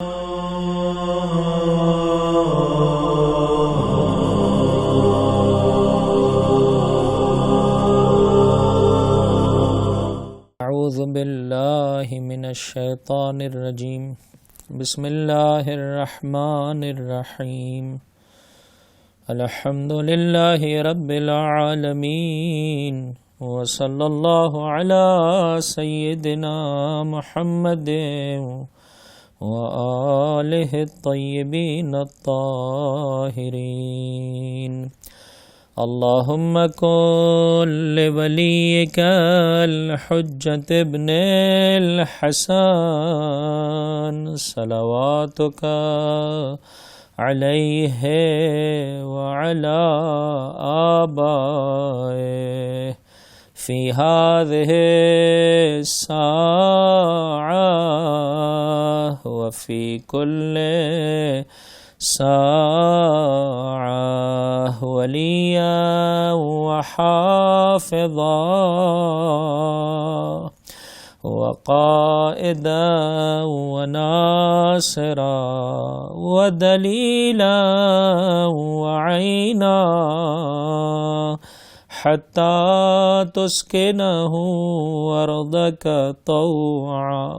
اعوذ باللہ من الشیطان الرجیم بسم اللہ الرحمن الرحیم الحمد للہ رب العالمین وصلی اللہ علی سیدنا محمد وآلہ الطیبین الطاہرین اللہم کن لولیک الحجۃ ابن الحسن صلواتک علیہ وعلی آبائہ فی هذه الساعة وفي كل ساعة وليا وحافظا وقائدا وناصرا ودليلا وعينا حتى تسكنه أرضك طوعا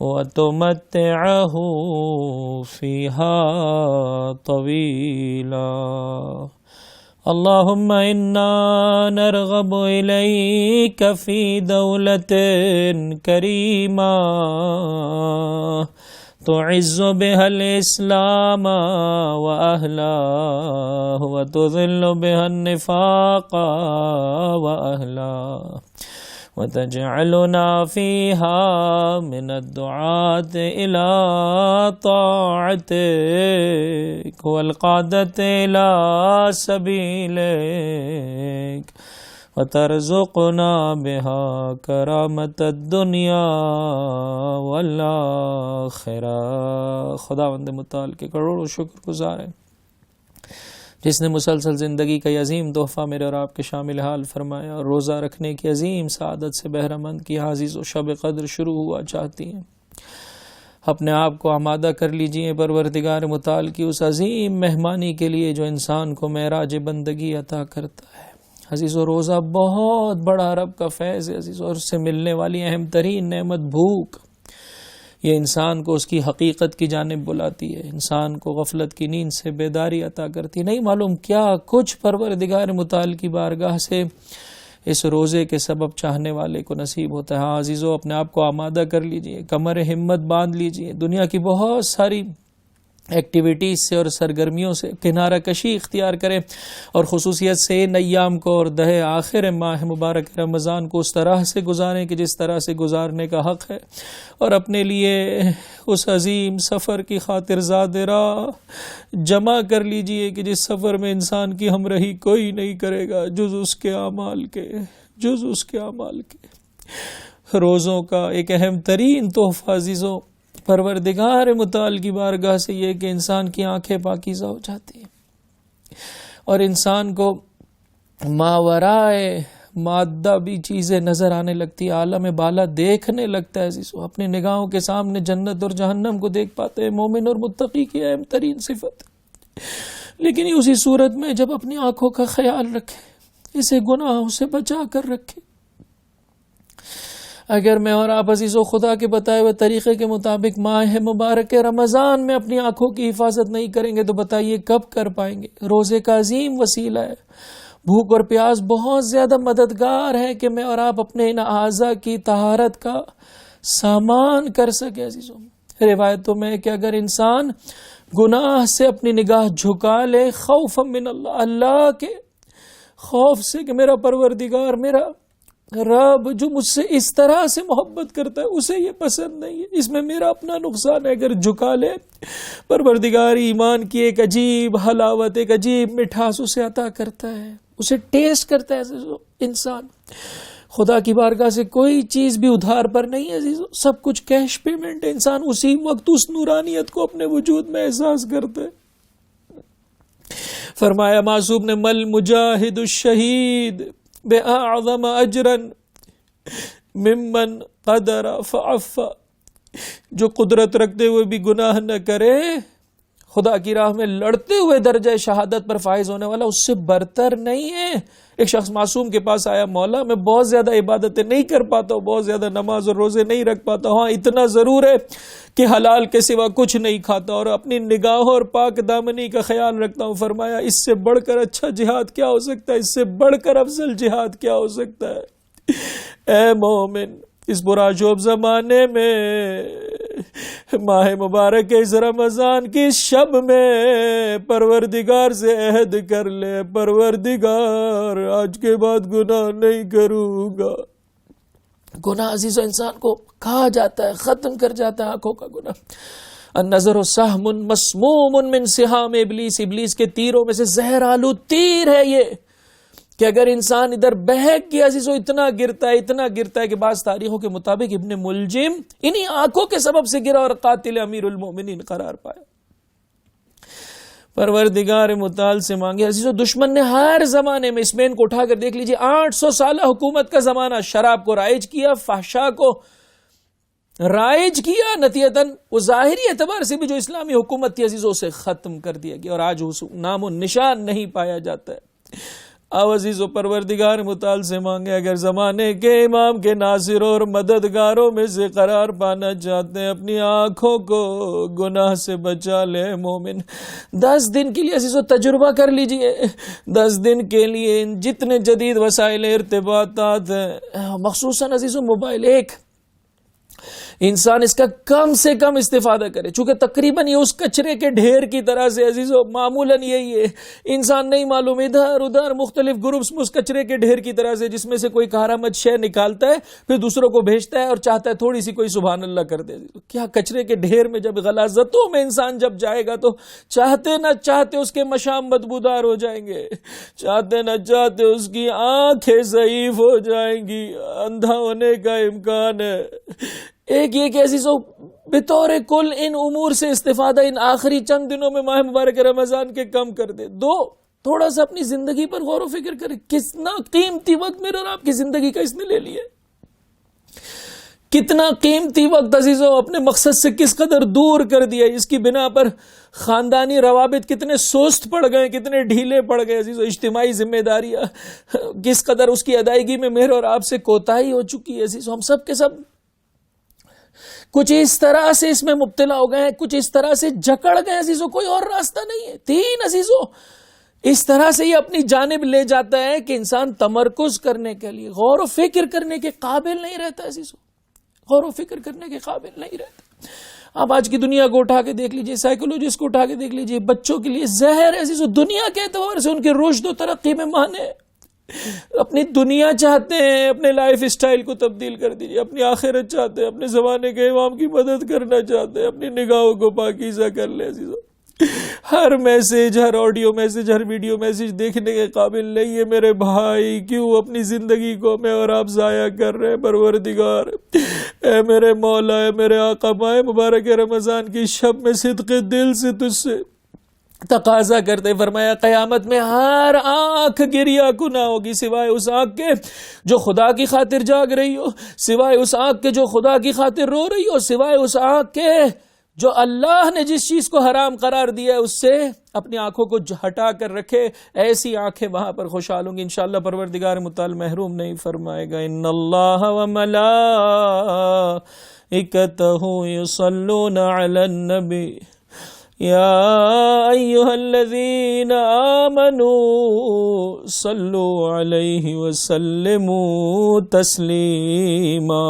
وتمتعه فيها طويلا اللهم إنا نرغب إليك في دولة كريمة تعز بها الإسلام وأهله وتذل بها النفاق وأهله وتجعلنا فيها من الدعاة إلى طاعتك والقادة إلى سبيلك وترزقنا بها کرامت الدنیا والآخرہ۔ خداوند متعال کے کروڑوں شکر گزار ہیں جس نے مسلسل زندگی کا یہ عظیم تحفہ میرے اور آپ کے شامل حال فرمایا اور روزہ رکھنے کی عظیم سعادت سے بہرہ مند کیا۔ عزیز و شب قدر شروع ہوا چاہتی ہیں، اپنے آپ کو آمادہ کر لیجئے پروردگار متعال کی اس عظیم مہمانی کے لیے جو انسان کو معراج بندگی عطا کرتا ہے۔ عزیز و روزہ بہت بڑا رب کا فیض ہے عزیز، اور اس سے ملنے والی اہم ترین نعمت بھوک، یہ انسان کو اس کی حقیقت کی جانب بلاتی ہے، انسان کو غفلت کی نیند سے بیداری عطا کرتی ہے۔ نہیں معلوم کیا کچھ پروردگار متعال کی بارگاہ سے اس روزے کے سبب چاہنے والے کو نصیب ہوتا ہے۔ ہاں عزیزو، اپنے آپ کو آمادہ کر لیجئے، کمر ہمت باندھ لیجئے، دنیا کی بہت ساری ایکٹیویٹیز سے اور سرگرمیوں سے کنارہ کشی اختیار کریں، اور خصوصیت سے ان ایام کو اور دہ آخر ماہ مبارک رمضان کو اس طرح سے گزاریں کہ جس طرح سے گزارنے کا حق ہے، اور اپنے لیے اس عظیم سفر کی خاطر زاد راہ جمع کر لیجئے کہ جس سفر میں انسان کی ہمراہی کوئی نہیں کرے گا جز اس کے اعمال کے۔ روزوں کا ایک اہم ترین تحفہ عزیزوں پروردگار متعال کی بارگاہ سے یہ کہ انسان کی آنکھیں پاکیزہ ہو جاتی ہیں اور انسان کو ماورائے مادہ بھی چیزیں نظر آنے لگتی ہے، عالم بالا دیکھنے لگتا ہے عزیزو، اپنی نگاہوں کے سامنے جنت اور جہنم کو دیکھ پاتے ہیں۔ مومن اور متقی کی اہم ترین صفت، لیکن اسی صورت میں جب اپنی آنکھوں کا خیال رکھے، اسے گناہوں سے بچا کر رکھے۔ اگر میں اور آپ عزیز و خدا کے بتائے ہوئے طریقے کے مطابق ماہ مبارک رمضان میں اپنی آنکھوں کی حفاظت نہیں کریں گے تو بتائیے کب کر پائیں گے؟ روزے کا عظیم وسیلہ ہے، بھوک اور پیاس بہت زیادہ مددگار ہے کہ میں اور آپ اپنے ان اعضاء کی طہارت کا سامان کر سکے عزیزوں۔ روایتوں میں کہ اگر انسان گناہ سے اپنی نگاہ جھکا لے، خوف من اللہ، اللہ کے خوف سے کہ میرا پروردگار، میرا رب جو مجھ سے اس طرح سے محبت کرتا ہے اسے یہ پسند نہیں ہے، اس میں میرا اپنا نقصان ہے، اگر جھکا لے پروردگار ایمان کی ایک عجیب حلاوت، ایک عجیب مٹھاس اسے عطا کرتا ہے، اسے ٹیسٹ کرتا ہے انسان۔ خدا کی بارگاہ سے کوئی چیز بھی ادھار پر نہیں ہے عزیزو، سب کچھ کیش پیمنٹ ہے۔ انسان اسی وقت اس نورانیت کو اپنے وجود میں احساس کرتا ہے۔ فرمایا معصوم نے مل مجاہد الشہید بأعظم اجرا ممن قدر فعفا، جو قدرت رکھتے ہوئے بھی گناہ نہ کرے، خدا کی راہ میں لڑتے ہوئے درجہ شہادت پر فائز ہونے والا اس سے برتر نہیں ہے۔ ایک شخص معصوم کے پاس آیا، مولا میں بہت زیادہ عبادتیں نہیں کر پاتا ہوں، بہت زیادہ نماز اور روزے نہیں رکھ پاتا ہوں، ہاں اتنا ضرور ہے کہ حلال کے سوا کچھ نہیں کھاتا اور اپنی نگاہوں اور پاک دامنی کا خیال رکھتا ہوں۔ فرمایا اس سے بڑھ کر اچھا جہاد کیا ہو سکتا ہے، اس سے بڑھ کر افضل جہاد کیا ہو سکتا ہے؟ اے مومن، اس براشوب زمانے میں ماہ مبارک اس رمضان کی شب میں پروردگار سے عہد کر لے، پروردگار آج کے بعد گناہ نہیں کروں گا۔ گناہ عزیز و انسان کو کھا جاتا ہے، ختم کر جاتا ہے، آنکھوں کا گناہ۔ النظر سہم مسموم من سہام ابلیس، ابلیس کے تیروں میں سے زہر آلود تیر ہے یہ، کہ اگر انسان ادھر بہک گیا عزیزو اتنا گرتا ہے کہ بعض تاریخوں کے مطابق ابن ملجم انہی آنکھوں کے سبب سے گرا اور قاتل امیر المؤمنین قرار پایا۔ پروردگار متعال سے مانگے عزیزو، دشمن نے ہر زمانے میں، اس میں ان کو اٹھا کر دیکھ لیجئے، 800 سالہ حکومت کا زمانہ، شراب کو رائج کیا، فحشاء کو رائج کیا، نتیجتاً وہ ظاہری اعتبار سے بھی جو اسلامی حکومت تھی عزیزو اسے ختم کر دیا گیا، اور آج اس نام و نشان نہیں پایا جاتا ہے۔ آو عزیزو، پروردگار متعال سے مانگے اگر زمانے کے امام کے ناصروں اور مددگاروں میں سے قرار پانا چاہتے ہیں، اپنی آنکھوں کو گناہ سے بچا لے۔ مومن 10 دن کے لیے عزیزو تجربہ کر لیجئے، 10 دن کے لیے جتنے جدید وسائل ارتباطات ہیں، مخصوصاً عزیزو موبائل، ایک انسان اس کا کم سے کم استفادہ کرے، چونکہ تقریباً یہ اس کچرے کے ڈھیر کی طرح سے عزیزو معمولاً یہی ہے، انسان نہیں معلوم ادھر ادھر مختلف گروپس میں اس کچرے کے ڈھیر کی طرح سے، جس میں سے کوئی کارآمد شے نکالتا ہے پھر دوسروں کو بھیجتا ہے اور چاہتا ہے تھوڑی سی کوئی سبحان اللہ کر دے۔ کیا کچرے کے ڈھیر میں جب غلاظتوں میں انسان جب جائے گا تو چاہتے نہ چاہتے اس کے مشام بدبودار ہو جائیں گے، چاہتے نہ چاہتے اس کی آنکھیں ضعیف ہو جائیں گی، اندھا ہونے کا امکان ہے۔ ایک یہ کہ عزیزو بطور کل ان امور سے استفادہ ان آخری چند دنوں میں ماہ مبارک رمضان کے کم کر دے۔ دو، تھوڑا سا اپنی زندگی پر غور و فکر کرے، کتنا قیمتی وقت میرے اور آپ کی زندگی کا اس نے لے لیا، کتنا قیمتی وقت عزیزو اپنے مقصد سے کس قدر دور کر دیا، اس کی بنا پر خاندانی روابط کتنے سست پڑ گئے، کتنے ڈھیلے پڑ گئے عزیزو، اجتماعی ذمہ داریاں کس قدر اس کی ادائیگی میں میرے اور آپ سے کوتاہی ہو چکی ہے عزیزو۔ ہم سب کے سب کچھ اس طرح سے اس میں مبتلا ہو گئے ہیں، کچھ اس طرح سے جکڑ گئے عزیزو، کوئی اور راستہ نہیں ہے۔ 3 عزیزو اس طرح سے یہ اپنی جانب لے جاتا ہے کہ انسان تمرکز کرنے کے لیے، غور و فکر کرنے کے قابل نہیں رہتا عزیزو، غور و فکر کرنے کے قابل نہیں رہتا۔ آپ آج کی دنیا کو اٹھا کے دیکھ لیجئے، سائیکولوجسٹ کو اٹھا کے دیکھ لیجئے، بچوں کے لیے زہر ہے عزیزو، دنیا کے اعتبار سے ان کے رشد و ترقی میں مانے، اپنی دنیا چاہتے ہیں، اپنے لائف اسٹائل کو تبدیل کر دیجئے، اپنی آخرت چاہتے ہیں، اپنے زمانے کے امام کی مدد کرنا چاہتے ہیں، اپنی نگاہوں کو پاکیزہ کر لیں عزیزو۔ ہر میسج، ہر آڈیو میسج، ہر ویڈیو میسج دیکھنے کے قابل نہیں ہے میرے بھائی، کیوں اپنی زندگی کو میں اور آپ ضائع کر رہے ہیں؟ پروردگار اے میرے مولا، اے میرے آقا، ماہ مبارک رمضان کی شب میں صدق دل سے تجھ سے تقاضا کرتے، فرمایا قیامت میں ہر آنکھ گریا کنا ہوگی سوائے اس آنکھ کے جو خدا کی خاطر جاگ رہی ہو، سوائے اس آنکھ کے جو خدا کی خاطر رو رہی ہو، سوائے اس آنکھ کے جو اللہ نے جس چیز کو حرام قرار دیا ہے اس سے اپنی آنکھوں کو ہٹا کر رکھے، ایسی آنکھیں وہاں پر خوشحال ہوں گی انشاءاللہ۔ پروردگار متعال محروم نہیں فرمائے گا۔ ان اللہ و ملائکتہ یصلون علی النبی یا ایہا الذین آمنوا صلوا علیہ وسلموا تسلیما۔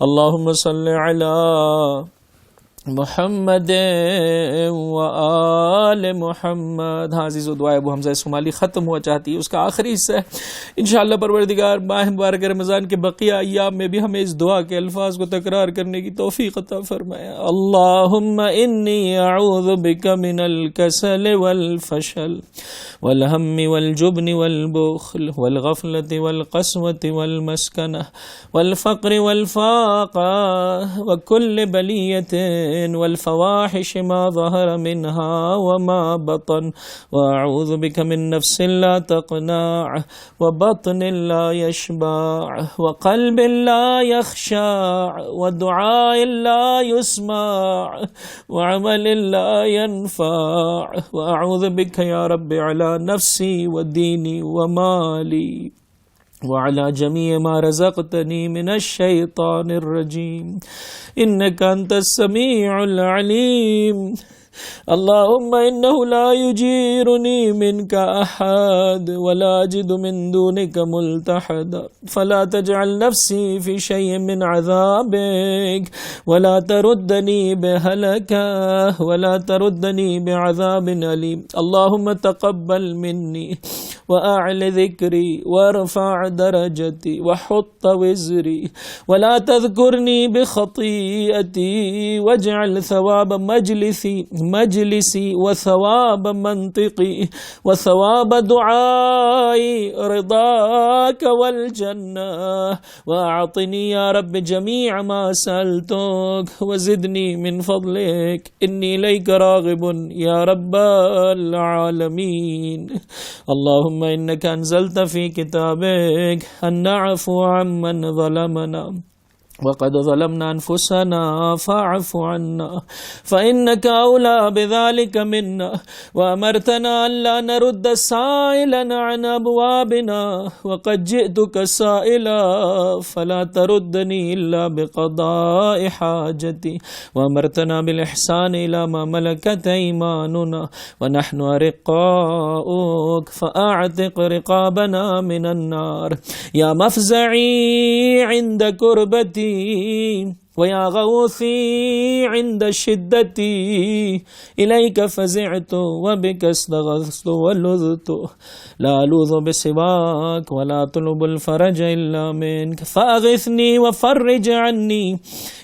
اللہم صل علی محمد و آل محمد۔ ہاں عزیز و دعائے ابو حمزہ سومالی ختم ہوا چاہتی ہے، اس کا آخری حصہ ہے انشاءاللہ۔ پروردگار ماہ مبارک رمضان کے بقیہ ایام میں بھی ہمیں اس دعا کے الفاظ کو تکرار کرنے کی توفیق عطا فرمایا۔ اللہم انی اعوذ بک من الکسل والفشل والہم والجبن والبخل والغفلۃ والقسوۃ والمسکنہ والفقر والفاقہ وکل بلیۃ والفواحش ما ظهر منها وما بطن وأعوذ بك من نفس لا تقنع وبطن لا يشبع وقلب لا يخشع ودعاء لا يسمع وعمل لا ينفع وأعوذ بك يا رب على نفسي وديني ومالي وعلى جميع ما رزقتني من الشيطان الرجيم إنك أنت السميع العليم اللهم إنه لا يجيرني منك أحد ولا أجد من دونك ملتحدا فلا تجعل نفسي في شيء من عذابك ولا تردني بهلكة ولا تردني بعذاب أليم اللهم تقبل مني وأعل ذكري وارفع درجتي وحط وزري ولا تذكرني بخطيئتي واجعل ثواب مجلسي وثواب منطقي وثواب دعائي رضاك والجنة وأعطني يا رب جميع ما سألتك وزدني من فضلك إني إليك راغب يا رب العالمين اللهم إنك أنزلت في كتابك أن نعفو عمن ظلمنا وقد ظلمنا أنفسنا فاعف عنا فإنك أولى بذلك منا وأمرتنا أن لا نرد سائلا عن أبوابنا وقد جئتك سائلا فلا تردني إلا بقضاء حاجتي وأمرتنا بالإحسان إلى ما ملكت أيماننا ونحن أرقاؤك فأعتق رقابنا من النار يا مفزعي عند كربتي ويا غوثي عند شدتي إليك فزعت وبك استغثت ولذت لا ألوذ بسواك ولا أطلب الفرج إلا منك فأغثني وفرج عني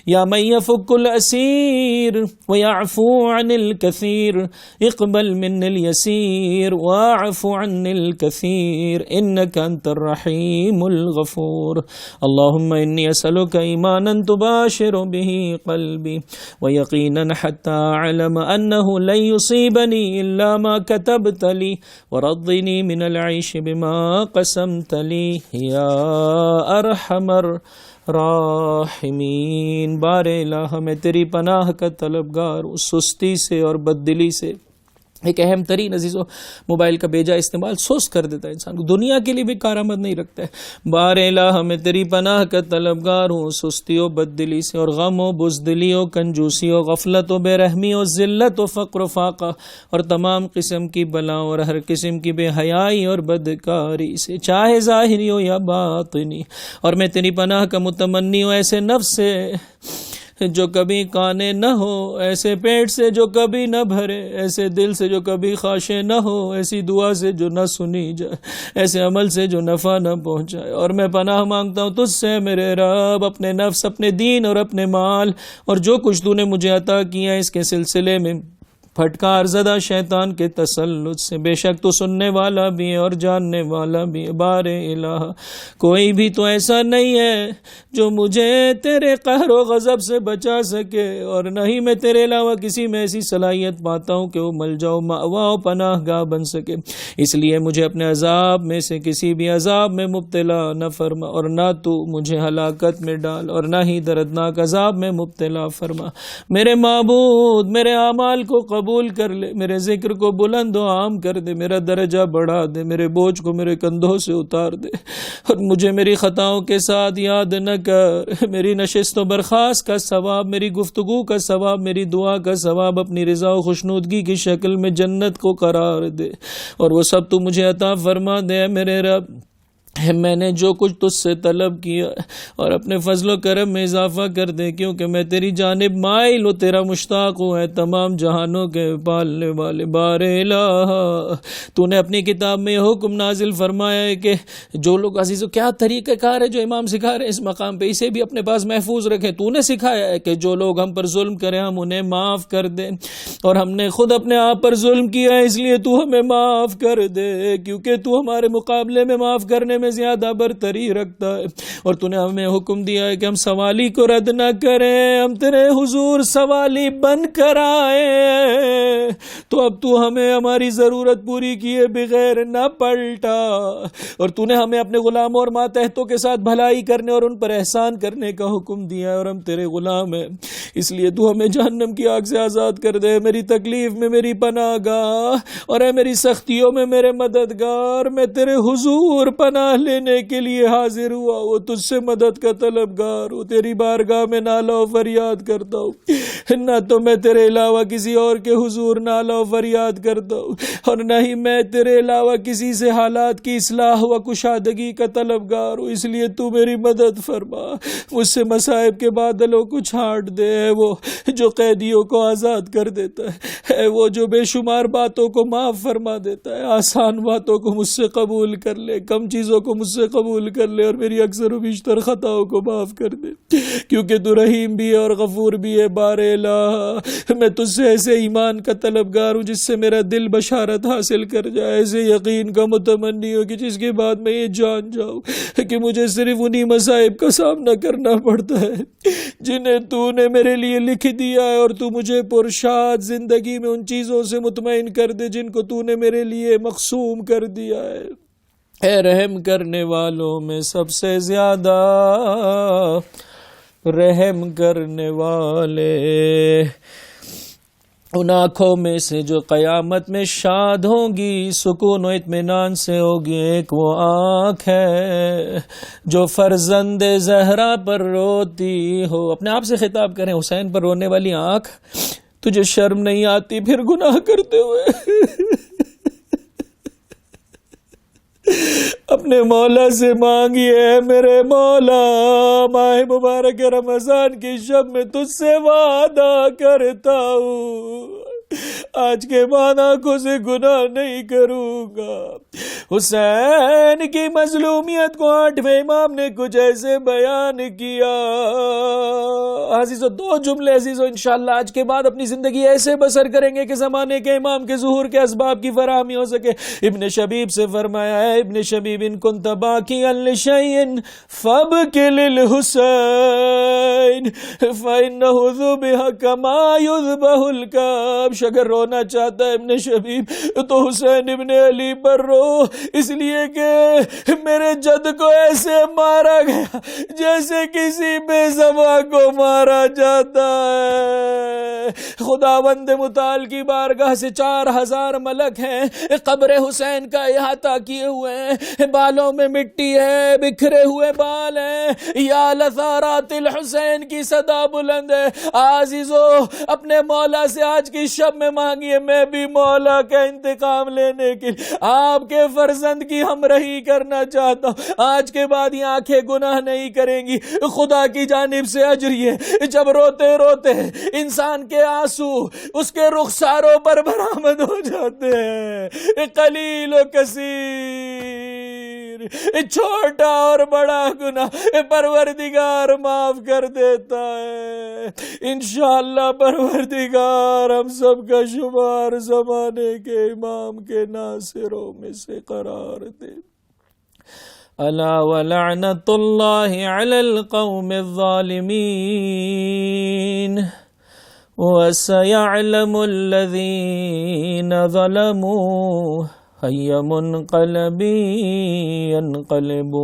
يا من يفك الأسير ويعفو عن الكثير اقبل مني اليسير واعف عني الكثير إنك أنت الرحيم الغفور اللهم إني أسألك إيمانا تباشر به قلبي ويقينا حتى أعلم أنه لن يصيبني إلا ما كتبت لي ورضني من العيش بما قسمت لي يا أرحم الراحمین۔ بار الہ میں تیری پناہ کا طلبگار اس سستی سے اور بددلی سے۔ ایک اہم ترین عزیزو، موبائل کا بیجا استعمال سست کر دیتا ہے انسان کو، دنیا کے لیے بھی کارآمد نہیں رکھتا ہے۔ بار الہ میں تیری پناہ کا طلبگار ہوں سستی و بددلی سے، اور غم و بزدلی و کنجوسی و غفلت و بے رحمی و ذلت و فقر و فاقہ اور تمام قسم کی بلاؤں اور ہر قسم کی بے حیائی اور بدکاری سے، چاہے ظاہری ہو یا باطنی۔ اور میں تیری پناہ کا متمنی ہوں ایسے نفس سے جو کبھی کانے نہ ہو، ایسے پیٹ سے جو کبھی نہ بھرے، ایسے دل سے جو کبھی خواہشیں نہ ہو، ایسی دعا سے جو نہ سنی جائے، ایسے عمل سے جو نفع نہ پہنچائے۔ اور میں پناہ مانگتا ہوں تجھ سے میرے رب، اپنے نفس، اپنے دین اور اپنے مال اور جو کچھ تو نے مجھے عطا کیا ہے اس کے سلسلے میں پھٹکار زدہ شیطان کے تسلط سے۔ بے شک تو سننے والا بھی ہے اور جاننے والا بھی ہے۔ بار الہ کوئی بھی تو ایسا نہیں ہے جو مجھے تیرے قہر و غضب سے بچا سکے، اور نہ ہی میں تیرے علاوہ کسی میں ایسی صلاحیت پاتا ہوں کہ وہ ملجا و مأوا و پناہ گاہ بن سکے۔ اس لیے مجھے اپنے عذاب میں سے کسی بھی عذاب میں مبتلا نہ فرما، اور نہ تو مجھے ہلاکت میں ڈال اور نہ ہی دردناک عذاب میں مبتلا فرما۔ میرے معبود میرے اعمال کو قبول کر لے، میرے ذکر کو بلند و عام کر دے، میرا درجہ بڑھا دے، میرے بوجھ کو میرے کندھوں سے اتار دے، اور مجھے میری خطاؤں کے ساتھ یاد نہ کر۔ میری نشست و برخاست کا ثواب، میری گفتگو کا ثواب، میری دعا کا ثواب اپنی رضا و خوشنودگی کی شکل میں جنت کو قرار دے، اور وہ سب تو مجھے عطا فرما دے۔ میرے رب میں نے جو کچھ تجھ سے طلب کیا اور اپنے فضل و کرم میں اضافہ کر دے، کیونکہ میں تیری جانب مائل و تیرا مشتاق ہوں، ہے تمام جہانوں کے پالنے والے۔ بار الہ تو نے اپنی کتاب میں یہ حکم نازل فرمایا ہے کہ جو لوگ، عزیزو کیا طریقہ کار ہے جو امام سکھا رہے ہیں اس مقام پہ، اسے بھی اپنے پاس محفوظ رکھیں۔ تو نے سکھایا ہے کہ جو لوگ ہم پر ظلم کریں ہم انہیں معاف کر دیں، اور ہم نے خود اپنے آپ پر ظلم کیا ہے، اس لیے تو ہمیں معاف کر دے، کیونکہ تو ہمارے مقابلے میں معاف کرنے میں زیادہ برتری رکھتا ہے، اور تو نے ہمیں حکم دیا ہے کہ ہم سوالی کو رد نہ کریں، ہم تیرے حضور سوالی بن کر آئے، تو اب تو ہمیں ہماری ضرورت پوری کیے بغیر نہ پلٹا، اور تو نے ہمیں اپنے غلاموں اور ماتحتوں کے ساتھ بھلائی کرنے اور ان پر احسان کرنے کا حکم دیا ہے، اور ہم تیرے غلام ہیں، اس لیے تو ہمیں جہنم کی آگ سے آزاد کر دے۔ میری تکلیف میں میری پناہ گاہ، اور اے میری سختیوں میں میرے مددگار، میں تیرے حضور پناہ لینے کے لیے حاضر ہوا، وہ تجھ سے مدد کا طلبگار ہوں، تیری بارگاہ میں نالہ و فریاد کرتا ہوں، نہ تو میں تیرے علاوہ کسی اور کے حضور نالہ و فریاد کرتا ہوں، اور نہ ہی میں تیرے علاوہ کسی سے حالات کی اصلاح و کشادگی کا طلبگار ہوں، اس لیے تو میری مدد فرما، مجھ سے مصائب کے بادلوں کو چھانٹ دے، ہے وہ جو قیدیوں کو آزاد کر دیتا ہے وہ جو بے شمار باتوں کو معاف فرما دیتا ہے، آسان باتوں کو مجھ سے قبول کر لے، کم چیزوں کو مجھ سے قبول کر لے، اور میری اکثر و بیشتر خطاؤں کو معاف کر دے، کیونکہ تو رحیم بھی ہے اور غفور بھی ہے۔ بار الہ، میں تجھ سے ایسے ایمان کا طلبگار ہوں جس سے میرا دل بشارت حاصل کر جائے، ایسے یقین کا متمنی ہو کہ جس کے بعد میں یہ جان جاؤں کہ مجھے صرف انہی مصائب کا سامنا کرنا پڑتا ہے جنہیں تو نے میرے لیے لکھ دیا ہے، اور تو مجھے پرشاد زندگی میں ان چیزوں سے مطمئن کر دے جن کو تو نے میرے لیے مقسوم کر دیا ہے۔ اے رحم کرنے والوں میں سب سے زیادہ رحم کرنے والے، ان آنکھوں میں سے جو قیامت میں شاد ہوں گی، سکون و اطمینان سے ہوگی، ایک وہ آنکھ ہے جو فرزند زہرا پر روتی ہو۔ اپنے آپ سے خطاب کریں، حسین پر رونے والی آنکھ، تجھے شرم نہیں آتی پھر گناہ کرتے ہوئے؟ اپنے مولا سے مانگیے، میرے مولا، ماہ مبارک رمضان کی شب میں تجھ سے وعدہ کرتا ہوں آج کے بعد آنکھوں سے گناہ نہیں کروں گا۔ حسین کی مظلومیت کو 8ویں امام نے کچھ ایسے بیان کیا، عزیزو دو جملے عزیزو انشاءاللہ آج کے بعد اپنی زندگی ایسے بسر کریں گے کہ زمانے کے امام کے ظہور کے اسباب کی فراہمی ہو سکے۔ ابن شبیب سے فرمایا ہے، ابن شبیب، ان کنت باقیا لشیء فابکی للحسین فإنہ ذبح کما یذبح الکبش۔ اگر رونا چاہتا ہے ابن شبیب تو حسین ابن علی پر رو، اس لیے کہ میرے جد کو ایسے مارا گیا جیسے کسی بے زباں کو مارا جاتا ہے۔ خداوند متعال کی بارگاہ سے 4000 ملک ہیں، قبر حسین کا احاطہ کیے ہوئے ہیں، بالوں میں مٹی ہے، بکھرے ہوئے بال ہیں، یا لثارات الحسین کی صدا بلند ہے۔ عزیزو اپنے مولا سے آج کی شب میں مانگیے، میں بھی مولا کا انتقام لینے کے لیے آپ کے فرزند کی ہمراہی کرنا چاہتا ہوں۔ آج کے بعد یہ آنکھیں گناہ نہیں کریں گی، خدا کی جانب سے اجر ہے۔ جب روتے روتے انسان کے آنسو اس کے رخساروں پر برآمد ہو جاتے ہیں، قلیل و کثیر، چھوٹا اور بڑا گناہ پروردگار معاف کر دیتا ہے۔ انشاءاللہ پروردگار ہم سب کا شمار زمانے کے امام کے ناصروں میں سے قرار دے۔ الا ولعنت اللہ علی القوم الظالمین وسيعلم الذین ظلموا أي منقلب ينقلبون۔